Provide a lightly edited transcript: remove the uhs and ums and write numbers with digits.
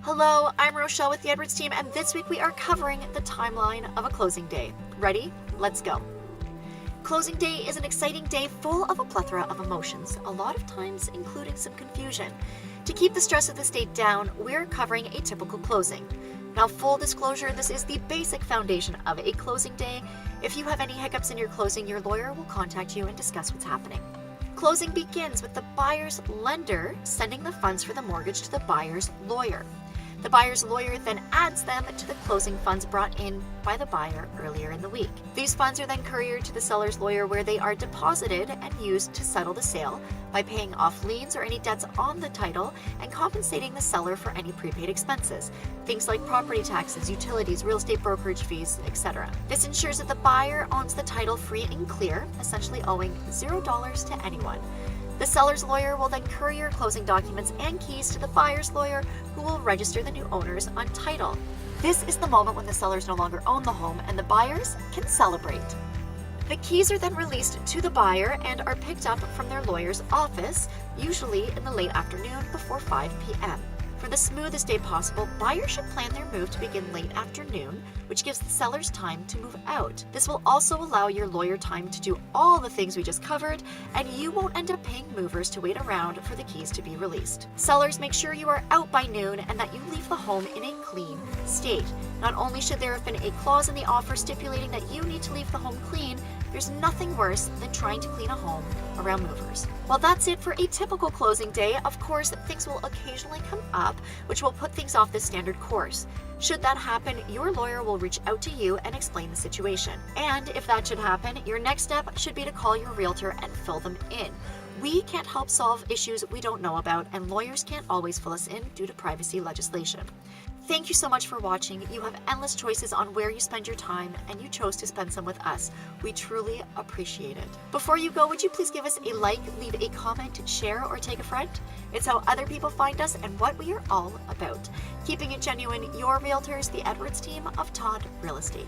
Hello, I'm Rochelle with the Edwards team, and this week we are covering the timeline of a closing day. Ready? Let's go. Closing day is an exciting day full of a plethora of emotions, a lot of times including some confusion. To keep the stress of this day down, we're covering a typical closing. Now, full disclosure, this is the basic foundation of a closing day. If you have any hiccups in your closing, your lawyer will contact you and discuss what's happening. Closing begins with the buyer's lender sending the funds for the mortgage to the buyer's lawyer. The buyer's lawyer then adds them to the closing funds brought in by the buyer earlier in the week. These funds are then couriered to the seller's lawyer, where they are deposited and used to settle the sale by paying off liens or any debts on the title and compensating the seller for any prepaid expenses, things like property taxes, utilities, real estate brokerage fees, etc. This ensures that the buyer owns the title free and clear, essentially owing $0 to anyone. The seller's lawyer will then courier closing documents and keys to the buyer's lawyer, who will register the new owners on title. This is the moment when the sellers no longer own the home and the buyers can celebrate. The keys are then released to the buyer and are picked up from their lawyer's office, usually in the late afternoon before 5 p.m. For the smoothest day possible, buyers should plan their move to begin late afternoon, which gives the sellers time to move out. This will also allow your lawyer time to do all the things we just covered, and you won't end up paying movers to wait around for the keys to be released. Sellers, make sure you are out by noon and that you leave the home in a clean state. Not only should there have been a clause in the offer stipulating that you need to leave the home clean, there's nothing worse than trying to clean a home around movers. Well, that's it for a typical closing day. Of course, things will occasionally come up, which will put things off the standard course. Should that happen, your lawyer will reach out to you and explain the situation. And if that should happen, your next step should be to call your realtor and fill them in. We can't help solve issues we don't know about, and lawyers can't always fill us in due to privacy legislation. Thank you so much for watching. You have endless choices on where you spend your time, and you chose to spend some with us. We truly appreciate it. Before you go, would you please give us a like, leave a comment, share, or take a friend? It's how other people find us and what we are all about. Keeping it genuine, your realtors, the Edwards team of Todd Real Estate.